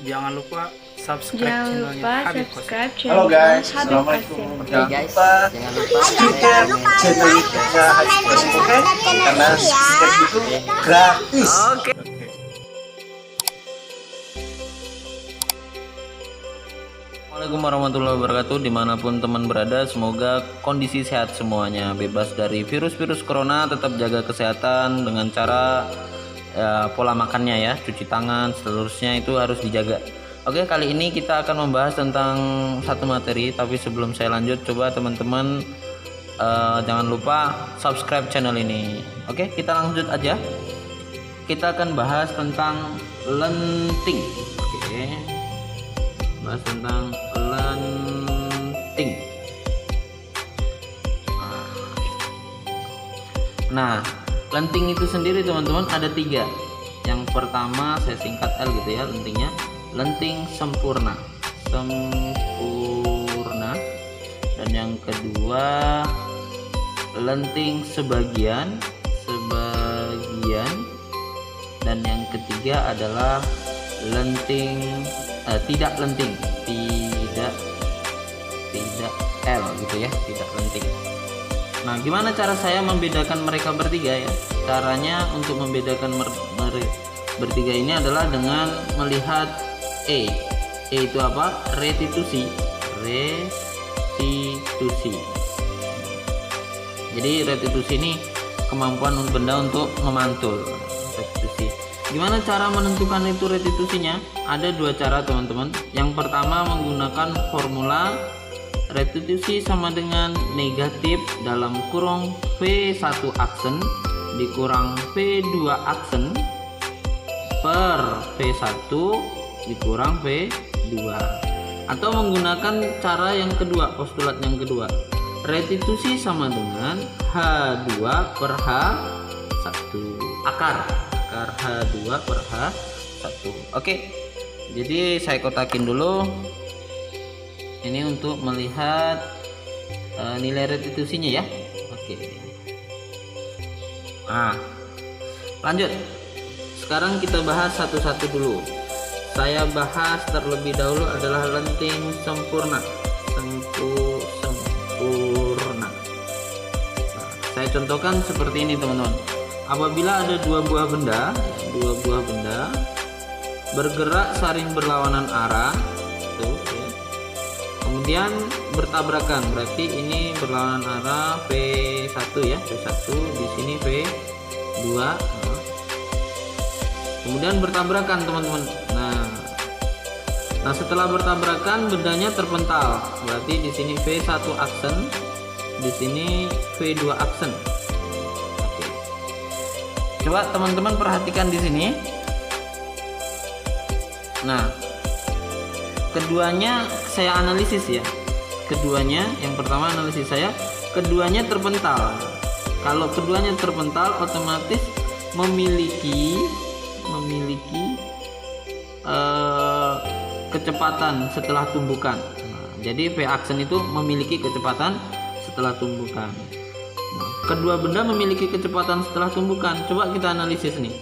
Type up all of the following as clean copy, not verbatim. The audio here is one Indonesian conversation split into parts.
Jangan lupa subscribe channelnya Habib Qasim. Halo guys, Habib assalamualaikum. Qasim. Jangan guys, lupa jangan lupa subscribe channel YouTube-nya Habib Qasim, oke? Karena subscribe itu gratis. Oke. Assalamualaikum warahmatullahi wabarakatuh. Dimanapun teman berada, semoga kondisi sehat semuanya, bebas dari virus-virus corona. Tetap jaga kesehatan dengan cara pola makannya ya, cuci tangan, seterusnya itu harus dijaga. Oke, kali ini kita akan membahas tentang satu materi. Tapi sebelum saya lanjut, coba teman-teman jangan lupa subscribe channel ini. Oke, kita lanjut aja. Kita akan bahas tentang lenting. Oke, bahas tentang lenting. Nah, lenting itu sendiri teman-teman ada 3. Yang pertama saya singkat L gitu ya, lentingnya. Lenting sempurna. Sempurna. Dan yang kedua lenting sebagian. Sebagian. Dan yang ketiga adalah lenting tidak lenting. Tidak L gitu ya, tidak lenting. Nah, gimana cara saya membedakan mereka bertiga ya? Caranya untuk membedakan bertiga ini adalah dengan melihat E itu apa? Restitusi. Restitusi. Jadi restitusi ini kemampuan benda untuk memantul. Restitusi. Gimana cara menentukan itu restitusinya? Ada 2 cara teman-teman. Yang pertama menggunakan formula restitusi sama dengan negatif dalam kurung V1 aksen dikurang V2 aksen per V1 dikurang V2, atau menggunakan cara yang kedua, postulat yang kedua, restitusi sama dengan H2 per H1 akar H2 per H1. Oke, jadi saya kotakin dulu ini untuk melihat nilai restitusinya ya. Oke. Nah, lanjut. Sekarang kita bahas satu-satu dulu. Saya bahas terlebih dahulu adalah lenting sempurna. Sempurna. Nah, saya contohkan seperti ini teman-teman. Apabila ada 2 buah benda bergerak saling berlawanan arah, tuh ya. Kemudian bertabrakan, berarti ini berlawanan arah V1 ya, V1 di sini V2. Kemudian bertabrakan teman-teman. Nah, setelah bertabrakan bendanya terpental, berarti di sini V1 aksen, di sini V2 aksen. Oke. Coba teman-teman perhatikan di sini. Nah, keduanya saya analisis ya. Keduanya, yang pertama analisis saya, keduanya terpental. Kalau keduanya terpental, otomatis memiliki kecepatan setelah tumbukan. Nah, jadi V aksen itu memiliki kecepatan setelah tumbukan. Nah, kedua benda memiliki kecepatan setelah tumbukan. Coba kita analisis nih.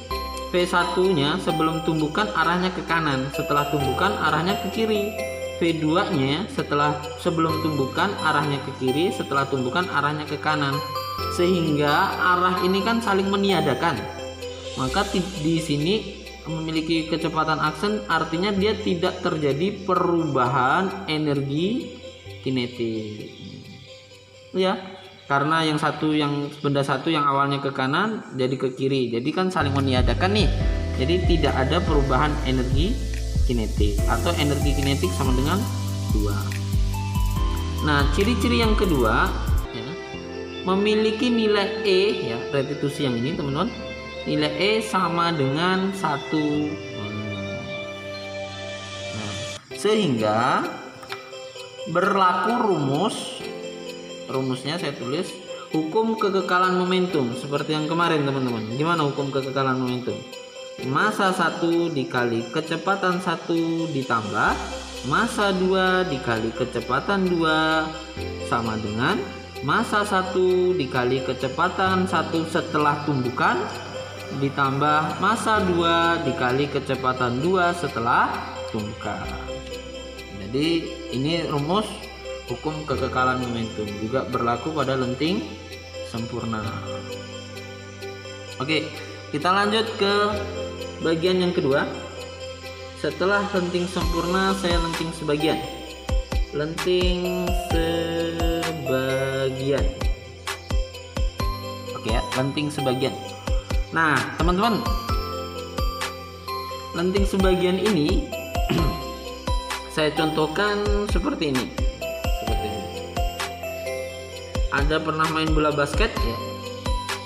V1 nya sebelum tumbukan arahnya ke kanan, setelah tumbukan arahnya ke kiri. V2 nya sebelum tumbukan arahnya ke kiri, setelah tumbukan arahnya ke kanan. Sehingga arah ini kan saling meniadakan. Maka di sini memiliki kecepatan aksen, artinya dia tidak terjadi perubahan energi kinetik. Ya, karena yang benda satu yang awalnya ke kanan jadi ke kiri, jadi kan saling meniadakan nih. Jadi tidak ada perubahan energi kinetik, atau energi kinetik sama dengan 2. Nah, ciri-ciri yang kedua ya, memiliki nilai E ya, restitusi yang ini teman-teman, nilai E sama dengan 1. Nah, sehingga berlaku rumusnya saya tulis hukum kekekalan momentum seperti yang kemarin teman-teman. Gimana hukum kekekalan momentum? Massa 1 dikali kecepatan 1 ditambah massa 2 dikali kecepatan 2 sama dengan massa 1 dikali kecepatan 1 setelah tumbukan ditambah massa 2 dikali kecepatan 2 setelah tumbukan. Jadi ini rumus hukum kekekalan momentum, juga berlaku pada lenting sempurna. Oke, kita lanjut ke bagian yang kedua. Setelah lenting sempurna, saya lenting sebagian. Lenting sebagian. Oke ya, lenting sebagian. Nah, teman-teman, lenting sebagian ini saya contohkan seperti ini. Seperti ini. Ada pernah main bola basket ya?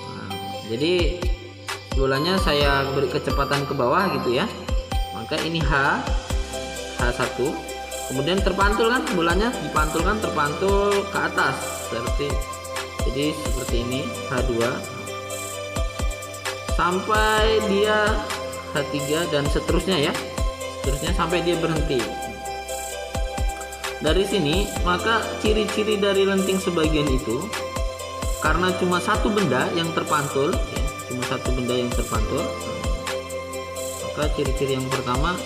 Nah, jadi bolanya saya beri kecepatan ke bawah gitu ya. Maka ini H1, kemudian terpantul kan, bolanya dipantulkan, terpantul ke atas jadi seperti ini, H2 sampai dia H3 dan seterusnya ya, sampai dia berhenti. Dari sini maka ciri-ciri dari lenting sebagian itu, karena cuma satu benda yang terpantul ya, maka ciri-ciri yang pertama,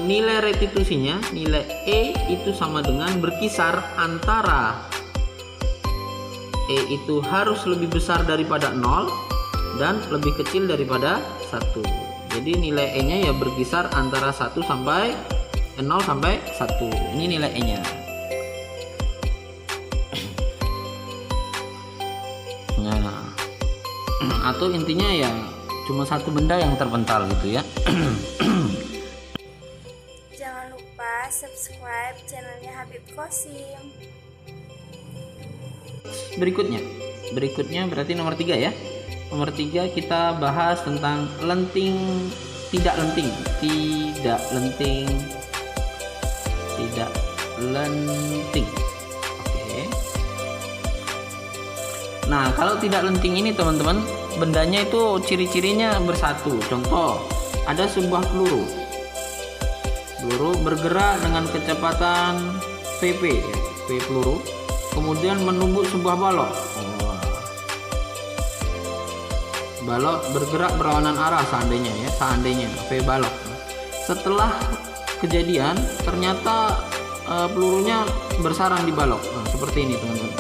nilai restitusinya, nilai E itu sama dengan berkisar antara E itu harus lebih besar daripada 0 dan lebih kecil daripada 1. Jadi nilai E nya ya berkisar antara 1 sampai 0 sampai 1. Ini nilai E nya. Nah, atau intinya ya cuma satu benda yang terpental gitu ya. Jangan lupa subscribe channelnya Habib Qasim. Berikutnya berarti nomor 3 ya. Nomor 3 kita bahas tentang lenting tidak lenting. Oke. Nah, kalau tidak lenting ini teman-teman, bendanya itu ciri-cirinya bersatu. Contoh, ada sebuah peluru bergerak dengan kecepatan VP ya, V peluru, kemudian menumbuk sebuah balok. Balok bergerak berlawanan arah seandainya V balok. Setelah kejadian ternyata pelurunya bersarang di balok. Nah, seperti ini teman-teman.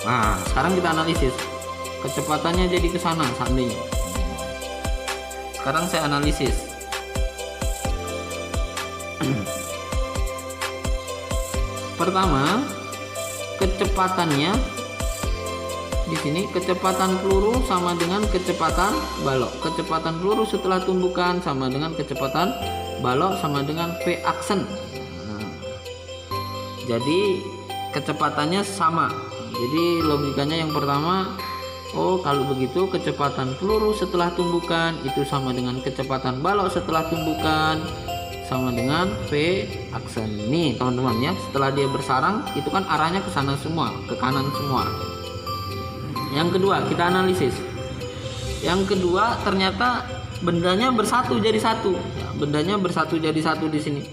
Nah, sekarang kita analisis kecepatannya jadi ke sana seandainya. Sekarang saya analisis. Pertama, kecepatannya di sini, kecepatan peluru sama dengan kecepatan balok. Kecepatan peluru setelah tumbukan sama dengan kecepatan balok sama dengan V aksen. Nah, jadi kecepatannya sama. Jadi logikanya yang pertama, oh kalau begitu kecepatan peluru setelah tumbukan itu sama dengan kecepatan balok setelah tumbukan sama dengan V aksen. Nih teman-teman ya, setelah dia bersarang itu kan arahnya ke sana semua, ke kanan semua. Yang kedua kita analisis. Yang kedua ternyata bendanya bersatu jadi satu. Ya, bendanya bersatu jadi satu di sini.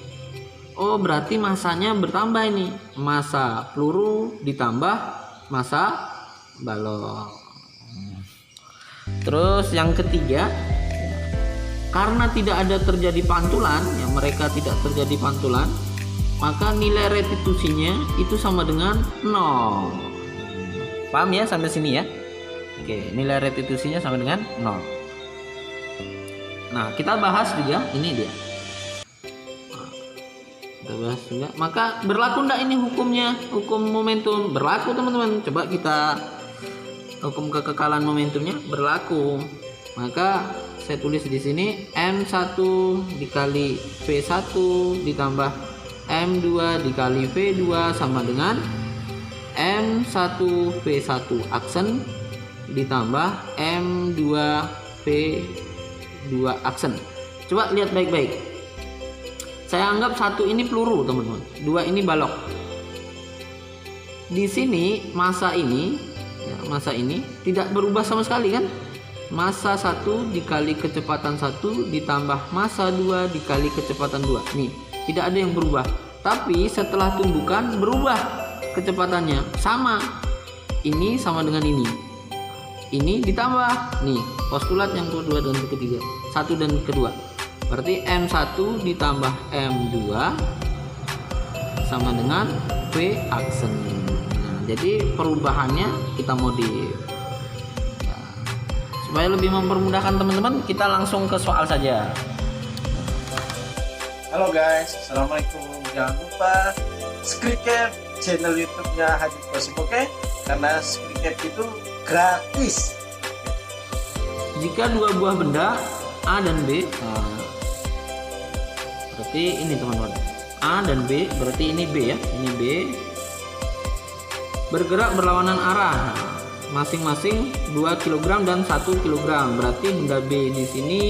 Oh berarti masanya bertambah ini. Massa peluru ditambah massa balok. Terus yang ketiga, karena tidak ada terjadi pantulan, ya mereka tidak terjadi pantulan, maka nilai restitusinya itu sama dengan 0. Paham ya sampai sini ya? Oke, nilai restitusinya sama dengan 0. Nah, kita bahas juga ini dia. Kita bahas juga. Maka berlaku enggak ini hukumnya? Hukum momentum berlaku, teman-teman. Coba kita hukum kekekalan momentumnya berlaku. Maka saya tulis di sini M1 dikali V1 ditambah M2 dikali V2 sama dengan M1 V1 aksen ditambah M2 V2 aksen. Coba lihat baik-baik. Saya anggap satu ini peluru, teman-teman. Dua ini balok. Di sini massa ini, ya, massa ini tidak berubah sama sekali kan? Massa 1 dikali kecepatan 1 ditambah massa 2 dikali kecepatan 2. Nih, tidak ada yang berubah. Tapi setelah tumbukan berubah kecepatannya. Sama. Ini sama dengan ini. ini ditambah nih postulat yang kedua dan ketiga, satu dan kedua. Berarti M1 ditambah M2 sama dengan V aksen. Nah, jadi perubahannya kita modif. Supaya lebih mempermudahkan teman-teman, kita langsung ke soal saja. Halo guys, assalamualaikum. Jangan lupa subscribe channel YouTube-nya Habib Qasim, oke? Karena subscribe itu gratis. Jika dua buah benda A dan B, berarti ini teman-teman, A dan B, berarti ini B ya, ini B, bergerak berlawanan arah, masing-masing 2 kg dan 1 kg. Berarti benda B di sini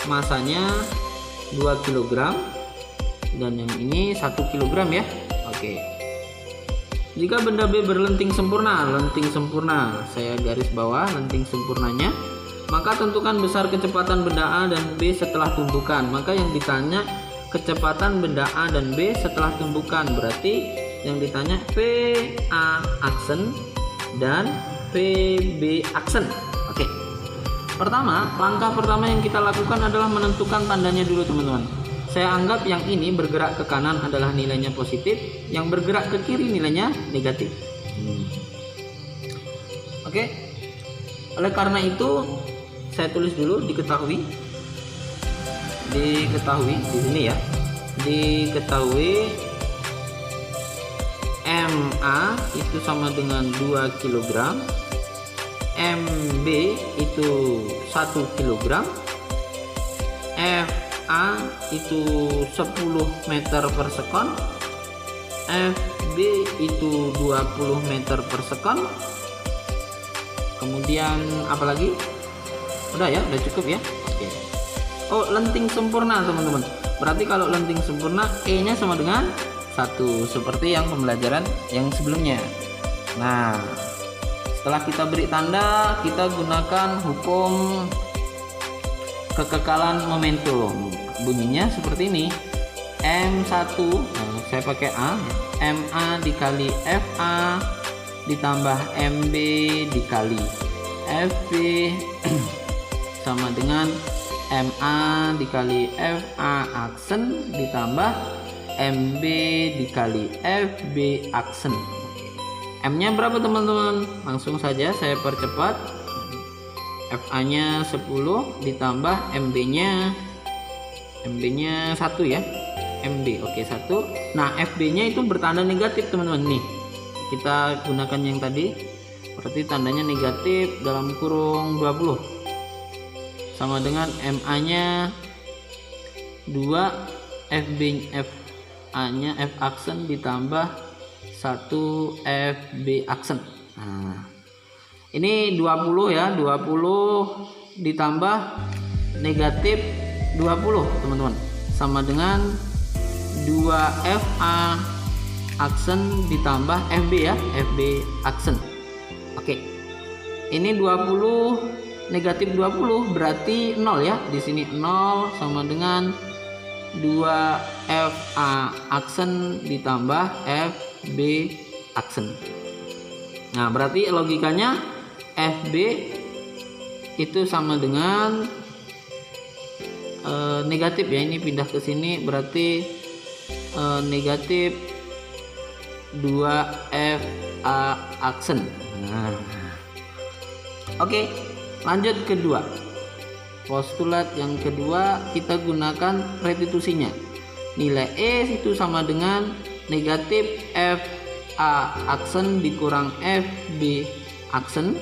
masanya 2 kg dan yang ini 1 kg ya. Oke. Jika benda B berlenting sempurna, saya garis bawah lenting sempurnanya, maka tentukan besar kecepatan benda A dan B setelah tumbukan. Maka yang ditanya kecepatan benda A dan B setelah tumbukan, berarti yang ditanya VA aksen dan VB aksen. Oke. Langkah pertama yang kita lakukan adalah menentukan tandanya dulu teman-teman. Saya anggap yang ini bergerak ke kanan adalah nilainya positif, yang bergerak ke kiri nilainya negatif. Oke. Oleh karena itu saya tulis dulu diketahui di sini ya. Diketahui MA itu sama dengan 2 kg, MB itu 1 kg, FA itu 10 meter per sekon, FB itu 20 meter per sekon. Kemudian apa lagi? Udah ya, udah cukup ya. Oke. Oh, lenting sempurna teman-teman. Berarti kalau lenting sempurna E nya sama dengan 1, seperti yang pembelajaran yang sebelumnya. Nah, setelah kita beri tanda, kita gunakan hukum kekekalan momentum. Bunyinya seperti ini. M1, saya pakai A, MA dikali FA ditambah MB dikali FB sama dengan MA dikali FA aksen ditambah MB dikali FB aksen. M nya berapa teman-teman? Langsung saja saya percepat. FA nya 10 ditambah MB nya 1 ya, MB. Oke, 1. Nah, FB nya itu bertanda negatif teman-teman. Nih kita gunakan yang tadi, berarti tandanya negatif dalam kurung 20 sama dengan MA nya 2, FA nya F aksen ditambah 1 FB aksen. Nah, ini 20 ya, 20 ditambah negatif 20 teman-teman sama dengan 2 FA aksen ditambah FB ya, FB aksen. Oke. Ini 20 negatif 20 berarti 0 ya. Di sini 0 sama dengan 2 FA aksen ditambah FB aksen. Nah, berarti logikanya FB itu sama dengan negatif ya. Ini pindah ke sini berarti negatif 2 FA aksen. Nah. Oke, lanjut kedua. Postulat yang kedua kita gunakan restitusinya. Nilai E itu sama dengan negatif FA aksen dikurang FB aksen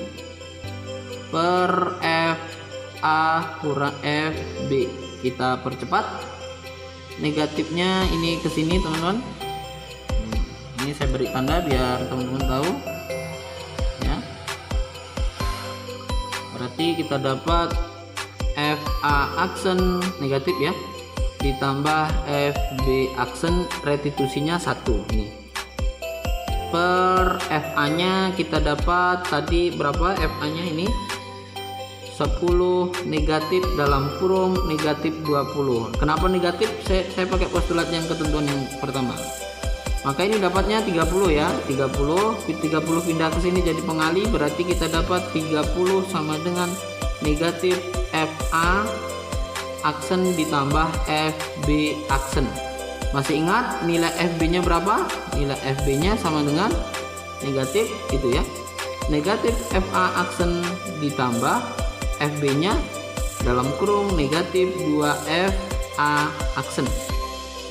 per FA kurang FB. Kita percepat. Negatifnya ini ke sini teman-teman. Ini saya beri tanda biar teman-teman tahu ya. Berarti kita dapat FA aksen negatif ya ditambah FB aksen restitusinya 1 nih. Per FA nya kita dapat tadi berapa? FA nya ini 10 negatif dalam kurung negatif 20. Kenapa negatif? Saya pakai postulat yang ketentuan yang pertama. Maka ini dapatnya 30 ya. 30 pindah ke sini jadi pengali, berarti kita dapat 30 sama dengan negatif FA aksen ditambah FB aksen. Masih ingat nilai FB-nya berapa? Nilai FB-nya sama dengan negatif itu ya. Negatif FA aksen ditambah FB-nya dalam kurung negatif 2FA aksen.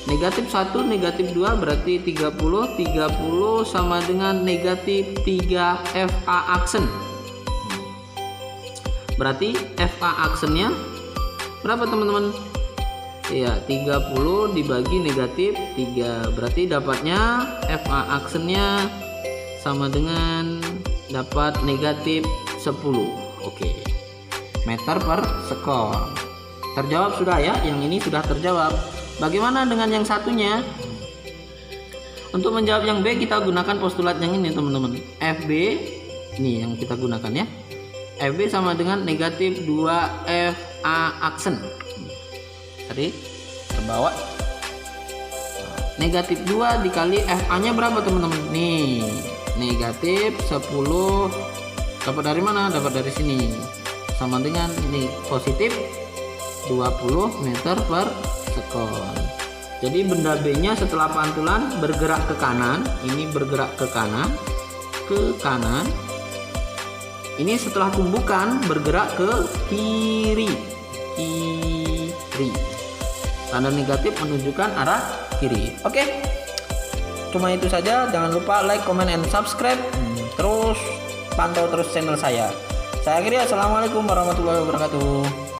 Negatif 1 negatif 2 berarti 30 sama dengan negatif 3FA aksen. Berarti FA aksennya berapa teman-teman? Ya 30 dibagi negatif 3, berarti dapatnya FA aksennya sama dengan dapat negatif 10. Oke, meter per sekon. Terjawab sudah ya, yang ini sudah terjawab. Bagaimana dengan yang satunya? Untuk menjawab yang B kita gunakan postulat yang ini teman-teman. FB ini yang kita gunakan ya. FB sama dengan negatif 2FA aksen. Tadi ke bawah. Negatif 2 dikali FA nya berapa teman-teman? Nih negatif 10. Dapat dari mana? Dapat dari sini. Sama dengan ini positif 20 meter per sekon. Jadi benda B nya setelah pantulan bergerak ke kanan. Ini bergerak ke kanan. Ini setelah tumbukan bergerak ke kiri. Tanda negatif menunjukkan arah kiri. Oke, cuma itu saja. Jangan lupa like, comment, and subscribe. Terus pantau terus channel saya. Saya akhiri, assalamualaikum warahmatullahi wabarakatuh.